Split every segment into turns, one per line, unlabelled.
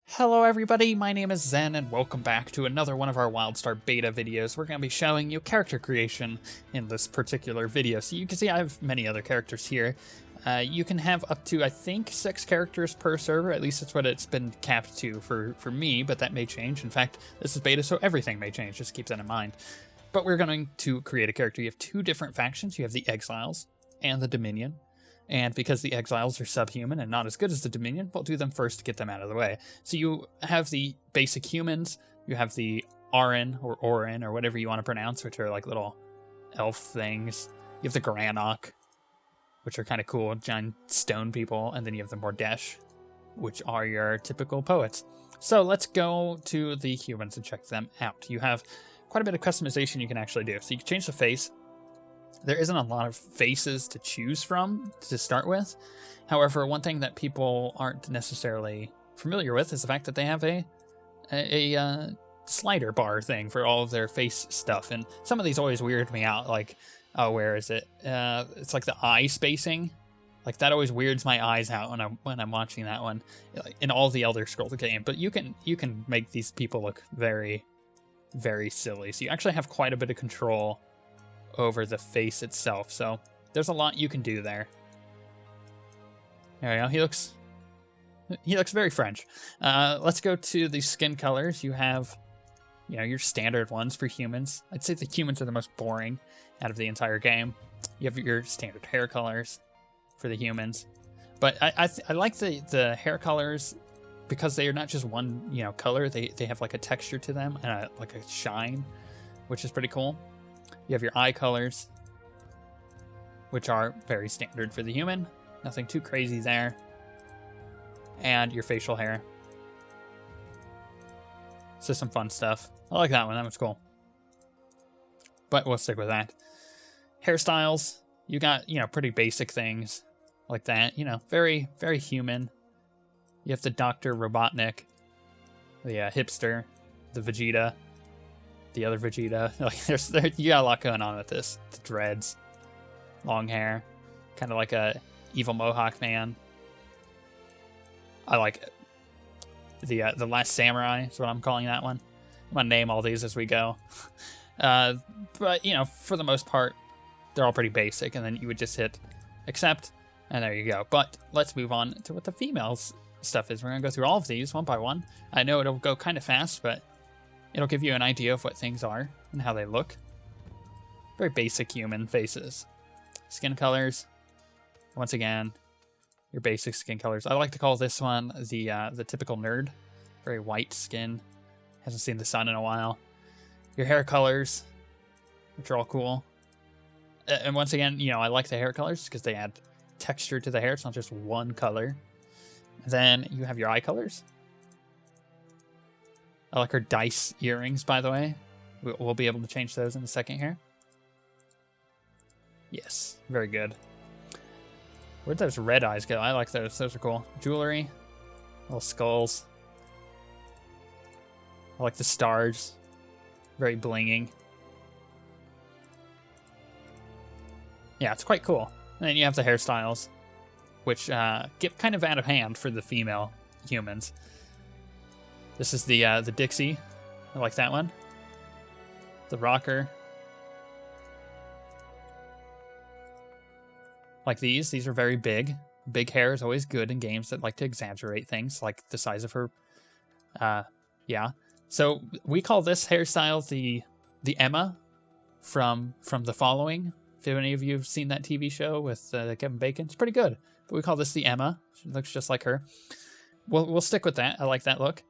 Hello everybody, my name is Zen and welcome back to another one of our Wildstar beta videos. We're going to be showing you character creation in this particular video. So you can see I have many other characters here. You can have up to, I think, 6 characters per server. At least that's what it's been capped to for me, but that may change. In fact, this is beta, so everything may change. Just keep that in mind. But we're going to create a character. You have 2 different factions. You have the Exiles and the Dominion. And because the Exiles are subhuman and not as good as the Dominion, we'll do them first to get them out of the way. So you have the basic humans, you have the Auran or Orin or whatever you want to pronounce, which are like little elf things. You have the Granok, which are kind of cool, giant stone people. And then you have the Mordesh, which are your typical poets. So let's go to the humans and check them out. You have quite a bit of customization you can actually do. So you can change the face. There isn't a lot of faces to choose from to start with. However, one thing that people aren't necessarily familiar with is the fact that they have a slider bar thing for all of their face stuff. And some of these always weird me out. Like, oh, where is it? It's like the eye spacing. Like that always weirds my eyes out when I'm watching that one in all the Elder Scrolls game. But you can make these people look very, very silly. So you actually have quite a bit of control over the face itself, so there's a lot you can do there. There we go. He looks very French. Let's go to the skin colors. You have, your standard ones for humans. I'd say the humans are the most boring out of the entire game. You have your standard hair colors for the humans, but I like the hair colors because they are not just one color. They have like a texture to them and like a shine, which is pretty cool. You have your eye colors, which are very standard for the human. Nothing too crazy there. And your facial hair. So some fun stuff. I like that one. That was cool. But we'll stick with that. Hairstyles. You got, pretty basic things like that. Very, very human. You have the Dr. Robotnik, the hipster, the Vegeta. The other Vegeta, you got a lot going on with this. The dreads, long hair, kind of like a evil Mohawk man. I like it. The Last Samurai is what I'm calling that one. I'm gonna name all these as we go. But for the most part, they're all pretty basic, and then you would just hit accept, and there you go. But let's move on to what the females stuff is. We're gonna go through all of these one by one. I know it'll go kind of fast, but it'll give you an idea of what things are and how they look. Very basic human faces. Skin colors. Once again, your basic skin colors. I like to call this one the typical nerd. Very white skin. Hasn't seen the sun in a while. Your hair colors, which are all cool. And once again, I like the hair colors because they add texture to the hair. It's not just one color. Then you have your eye colors. I like her dice earrings, by the way. We'll be able to change those in a second here. Yes, very good. Where'd those red eyes go? I like those. Those are cool. Jewelry. Little skulls. I like the stars. Very blinging. Yeah, it's quite cool. And then you have the hairstyles, which get kind of out of hand for the female humans. This is the Dixie. I like that one. The rocker. Like these. These are very big. Big hair is always good in games that like to exaggerate things, like the size of her. Yeah. So we call this hairstyle the Emma from The Following. If any of you have seen that TV show with Kevin Bacon, it's pretty good. But we call this the Emma. She looks just like her. We'll stick with that. I like that look.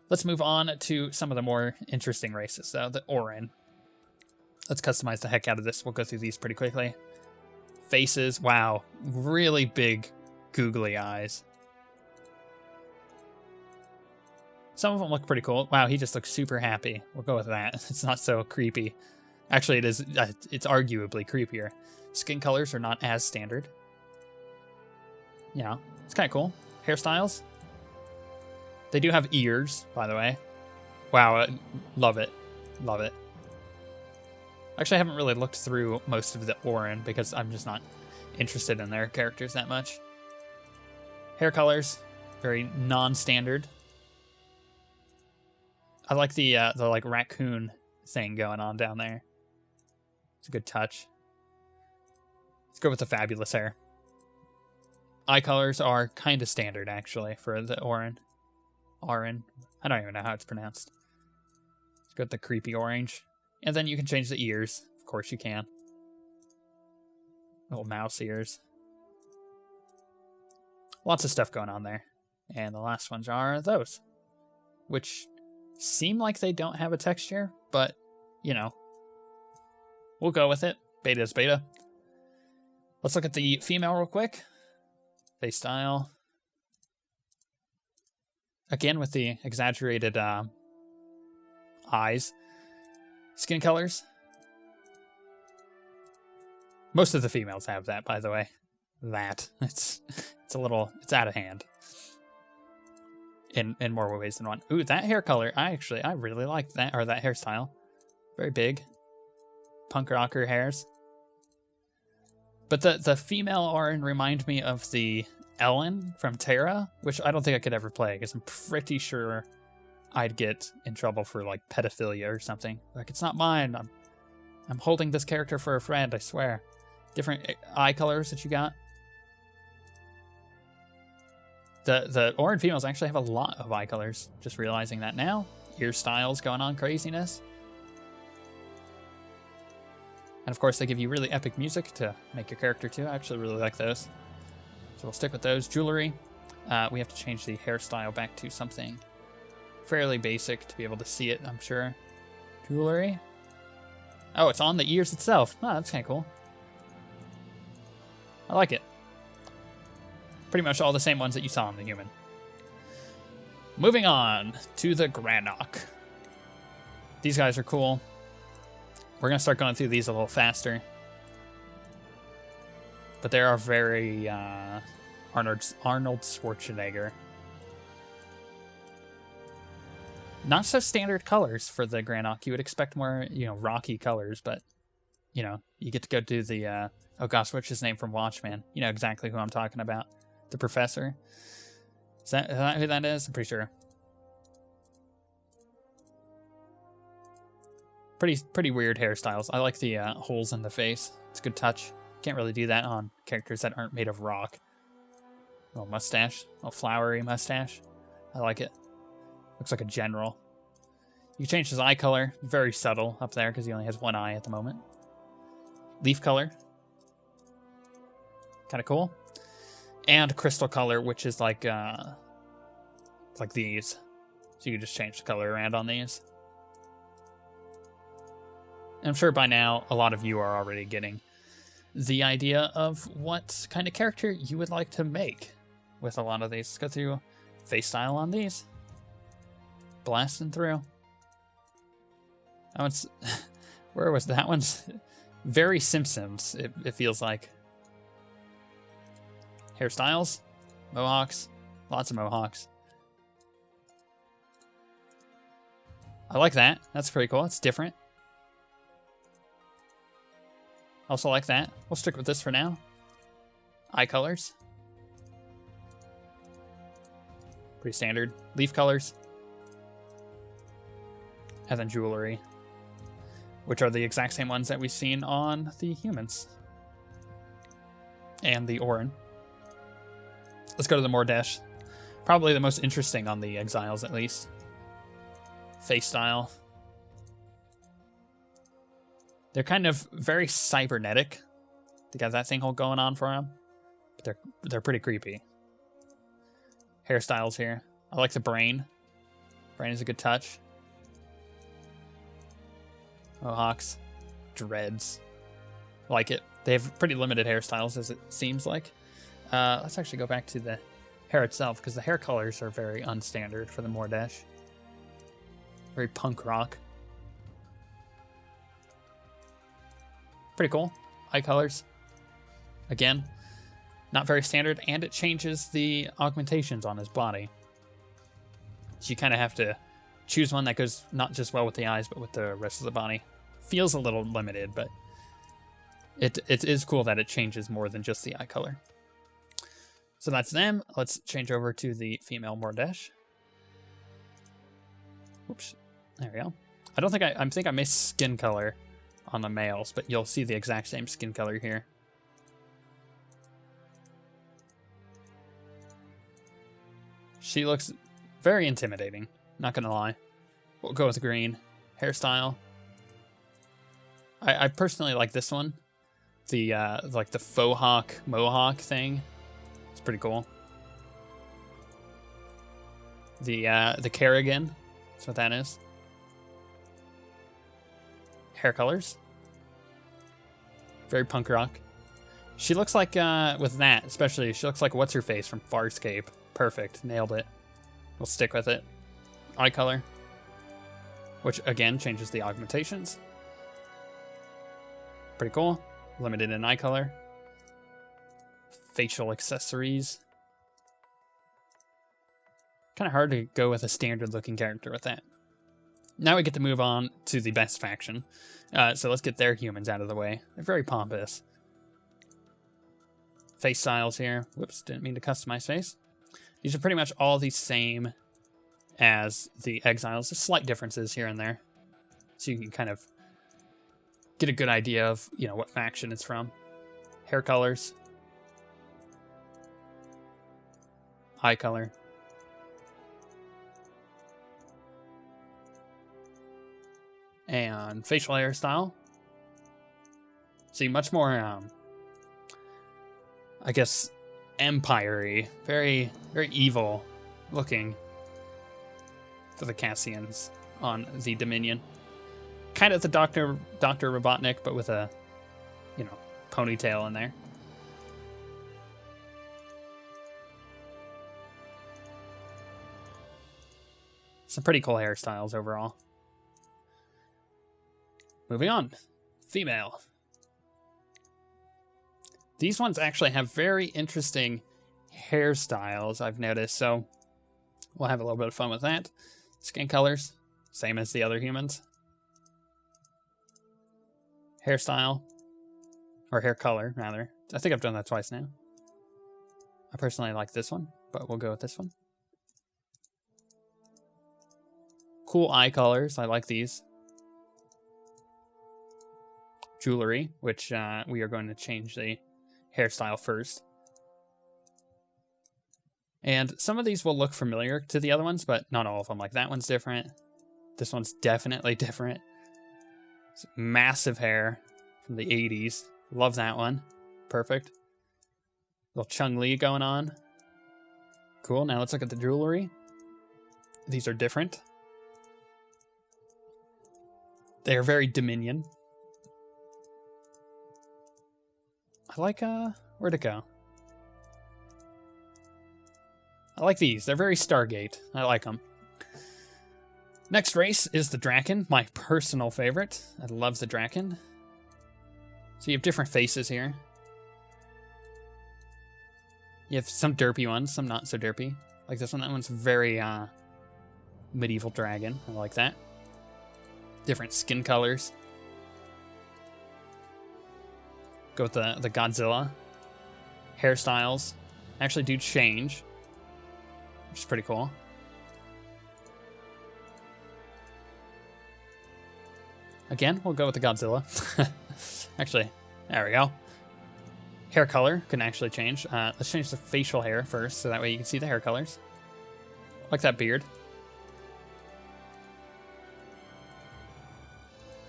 Let's move on to some of the more interesting races. So the Orin. Let's customize the heck out of this. We'll go through these pretty quickly. Faces. Wow. Really big googly eyes. Some of them look pretty cool. Wow, he just looks super happy. We'll go with that. It's not so creepy. Actually, it's arguably creepier. Skin colors are not as standard. Yeah, it's kind of cool. Hairstyles. They do have ears, by the way. Wow, love it. Love it. Actually, I haven't really looked through most of the Orin because I'm just not interested in their characters that much. Hair colors, very non-standard. I like the like raccoon thing going on down there. It's a good touch. Let's go with the fabulous hair. Eye colors are kind of standard, actually, for the Orin. Orin. I don't even know how it's pronounced. Let's go with the creepy orange. And then you can change the ears. Of course you can. Little mouse ears. Lots of stuff going on there. And the last ones are those. Which seem like they don't have a texture, but, you know. We'll go with it. Beta is beta. Let's look at the female real quick. Face style. Again, with the exaggerated eyes. Skin colors. Most of the females have that, by the way. It's out of hand. In more ways than one. Ooh, that hair color, I really like that, or that hairstyle. Very big. Punk rocker hairs. But the female Orin remind me of the Ellen from Terra, which I don't think I could ever play, because I'm pretty sure I'd get in trouble for, like, pedophilia or something. Like, it's not mine. I'm holding this character for a friend, I swear. Different eye colors that you got. The Orin females actually have a lot of eye colors. Just realizing that now. Ear styles going on craziness. And of course, they give you really epic music to make your character too. I actually really like those. So we'll stick with those. Jewelry. We have to change the hairstyle back to something fairly basic to be able to see it, I'm sure. Jewelry. Oh, it's on the ears itself. Oh, that's kind of cool. I like it. Pretty much all the same ones that you saw in the human. Moving on to the Granok. These guys are cool. We're going to start going through these a little faster. But they are very Arnold Schwarzenegger. Not so standard colors for the Granok. You would expect more, rocky colors, but, you get to go do the, oh gosh, what's his name from Watchmen? You know exactly who I'm talking about. The professor. Is that who that is? I'm pretty sure. Pretty weird hairstyles. I like the holes in the face. It's a good touch. Can't really do that on characters that aren't made of rock. Little mustache. Little flowery mustache. I like it. Looks like a general. You can change his eye color. Very subtle up there because he only has one eye at the moment. Leaf color. Kind of cool. And crystal color, which is like these. So you can just change the color around on these. And I'm sure by now a lot of you are already getting the idea of what kind of character you would like to make with a lot of these. Let's go through face style on these. Blasting through. That one's... Where was that one's? Very Simpsons, it feels like. Hairstyles. Mohawks. Lots of mohawks. I like that. That's pretty cool. It's different. Also like that. We'll stick with this for now. Eye colors. Pretty standard. Leaf colors. And then jewelry. Which are the exact same ones that we've seen on the humans. And the Orin. Let's go to the Mordesh. Probably the most interesting on the Exiles, at least. Face style. They're kind of very cybernetic. They got that thing going on for them. But they're pretty creepy. Hairstyles here. I like the brain. Brain is a good touch. Mohawks. Dreads. Like it. They have pretty limited hairstyles, as it seems like. Let's actually go back to the hair itself, because the hair colors are very unstandard for the Mordesh. Very punk rock. Pretty cool. Eye colors. Again, not very standard, and it changes the augmentations on his body. So you kind of have to choose one that goes not just well with the eyes, but with the rest of the body. Feels a little limited, but It is cool that it changes more than just the eye color. So that's them. Let's change over to the female Mordesh. Oops. There we go. I don't think I think I missed skin color on the males, but you'll see the exact same skin color here. She looks very intimidating, not gonna lie. We'll go with green. Hairstyle. I personally like this one. The like the faux hawk mohawk thing. It's pretty cool. The Kerrigan. That's what that is. Hair colors. Very punk rock. She looks like, with that especially, she looks like What's-Her-Face from Farscape. Perfect. Nailed it. We'll stick with it. Eye color. Which, again, changes the augmentations. Pretty cool. Limited in eye color. Facial accessories. Kind of hard to go with a standard-looking character with that. Now we get to move on to the best faction. So let's get their humans out of the way. They're very pompous. Face styles here. Whoops, didn't mean to customize face. These are pretty much all the same as the Exiles. There's slight differences here and there. So you can kind of get a good idea of, you know, what faction it's from. Hair colors. Eye color. And facial hairstyle. See, much more, I guess, empire-y. Very, very evil looking for the Cassians on the Dominion. Kind of the Dr. Robotnik, but with a, you know, ponytail in there. Some pretty cool hairstyles overall. Moving on. Female. These ones actually have very interesting hairstyles, I've noticed, so we'll have a little bit of fun with that. Skin colors, same as the other humans. Hairstyle, or hair color, rather. I think I've done that twice now. I personally like this one, but we'll go with this one. Cool eye colors, I like these. Jewelry, which we are going to change the hairstyle first. And some of these will look familiar to the other ones, but not all of them. Like that one's different. This one's definitely different. It's massive hair from the 80s. Love that one. Perfect. Little Chung-Li going on. Cool. Now let's look at the jewelry. These are different. They are very Dominion. I like, where'd it go? I like these. They're very Stargate. I like them. Next race is the Draken, my personal favorite. I love the Draken. So you have different faces here. You have some derpy ones, some not so derpy. Like this one. That one's very, medieval dragon. I like that. Different skin colors. Go with the Godzilla. Hairstyles actually do change, which is pretty cool. Again, we'll go with the Godzilla. Actually, there we go. Hair color can actually change. Let's change the facial hair first, so that way you can see the hair colors. Like that beard.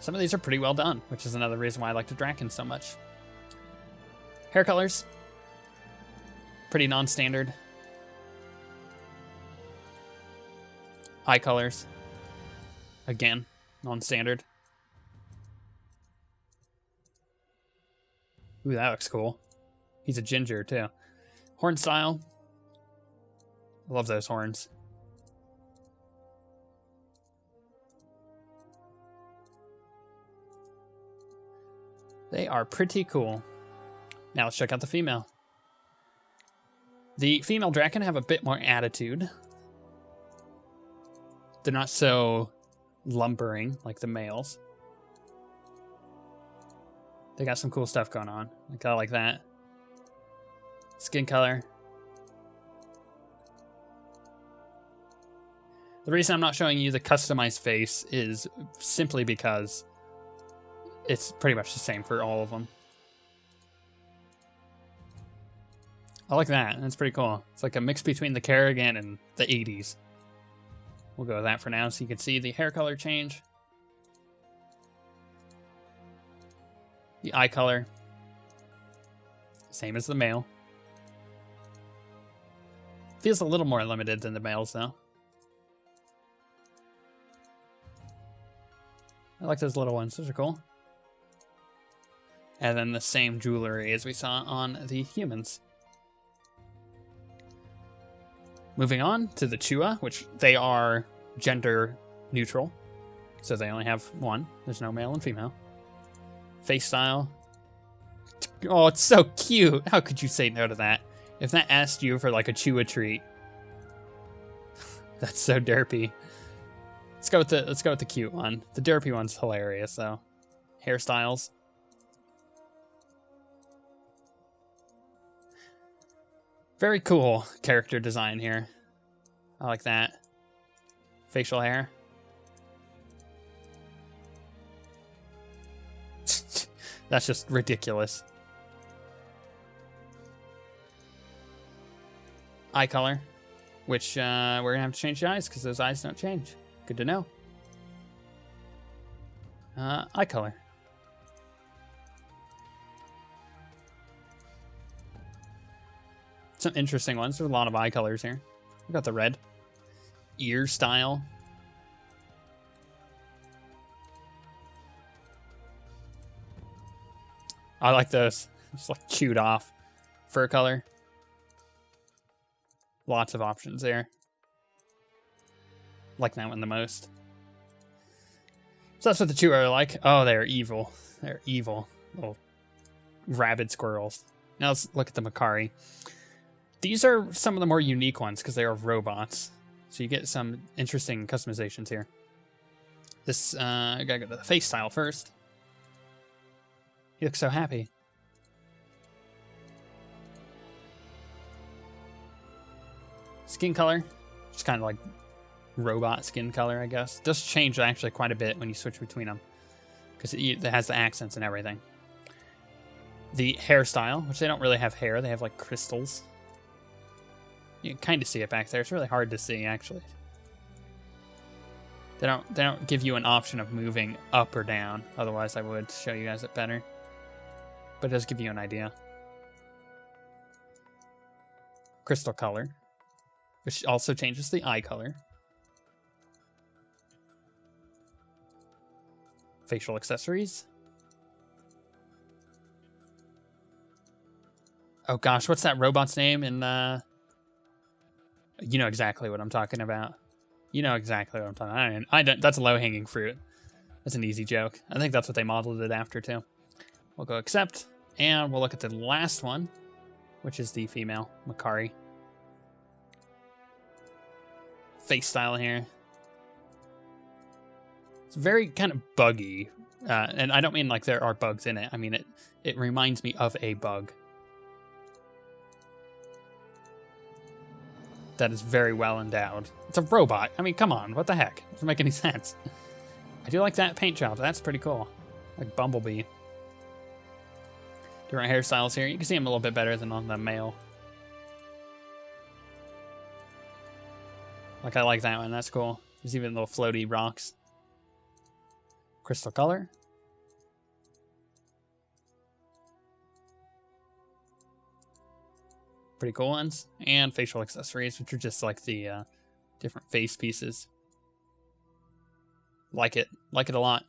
Some of these are pretty well done, which is another reason why I like the Draken so much. Hair colors. Pretty non-standard. Eye colors. Again, non-standard. Ooh, that looks cool. He's a ginger, too. Horn style. I love those horns. They are pretty cool. Now let's check out the female. The female Draken have a bit more attitude. They're not so lumbering like the males. They got some cool stuff going on. I like that. Skin color. The reason I'm not showing you the customized face is simply because it's pretty much the same for all of them. I like that. That's pretty cool. It's like a mix between the Kerrigan and the 80s. We'll go with that for now so you can see the hair color change. The eye color. Same as the male. Feels a little more limited than the males though. I like those little ones. Those are cool. And then the same jewelry as we saw on the humans. Moving on to the Chua, which they are gender neutral. So they only have one. There's no male and female. Face style. Oh, it's so cute. How could you say no to that? If that asked you for like a Chua treat. That's so derpy. Let's go with the cute one. The derpy one's hilarious though. Hairstyles. Very cool character design here. I like that. Facial hair. That's just ridiculous. Eye color, which we're gonna have to change the eyes because those eyes don't change. Good to know. Eye color. Some interesting ones. There's a lot of eye colors here. We got the red. Ear style. I like those. Just like chewed off. Fur color. Lots of options there. Like that one the most. So that's what the Chewer are like. Oh, they're evil. They're evil. Little rabid squirrels. Now let's look at the Makari. These are some of the more unique ones because they are robots. So you get some interesting customizations here. This, I gotta go to the face style first. He looks so happy. Skin color, just kind of like robot skin color, I guess. Does change actually quite a bit when you switch between them because it has the accents and everything. The hairstyle, which they don't really have hair, they have like crystals. You can kind of see it back there. It's really hard to see actually. They don't give you an option of moving up or down. Otherwise, I would show you guys it better. But it does give you an idea. Crystal color, which also changes the eye color. Facial accessories. Oh gosh, what's that robot's name in you know exactly what I'm talking about. You know exactly what I'm talking about. I don't, that's a low-hanging fruit. That's an easy joke. I think that's what they modeled it after, too. We'll go accept, and we'll look at the last one, which is the female, Makari. Face style here. It's very kind of buggy, and I don't mean like there are bugs in it. I mean, it reminds me of a bug. That is very well endowed. It's a robot. I mean, come on. What the heck? Doesn't make any sense. I do like that paint job. That's pretty cool. Like Bumblebee. Different hairstyles here. You can see them a little bit better than on the male. Like, I like that one. That's cool. There's even little floaty rocks. Crystal color. Pretty cool ones. And facial accessories, which are just like the different face pieces. Like it a lot.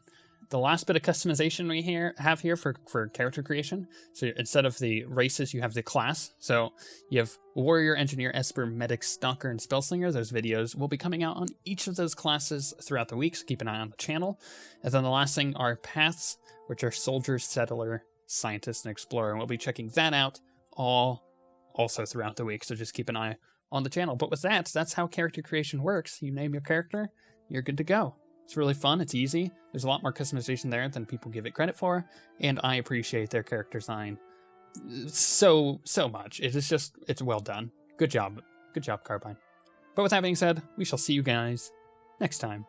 The last bit of customization we have here for character creation. So instead of the races, you have the class. So you have Warrior, Engineer, Esper, Medic, Stalker, and Spellslinger. Those videos will be coming out on each of those classes throughout the week, so keep an eye on the channel. And then the last thing are paths, which are Soldier, Settler, Scientist, and Explorer. And we'll be checking that out all also throughout the week, so just keep an eye on the channel. But with that, that's how character creation works. You name your character, you're good to go. It's really fun, it's easy, there's a lot more customization there than people give it credit for, and I appreciate their character design so much. It's well done. Good job, Carbine. But with that being said, we shall see you guys next time.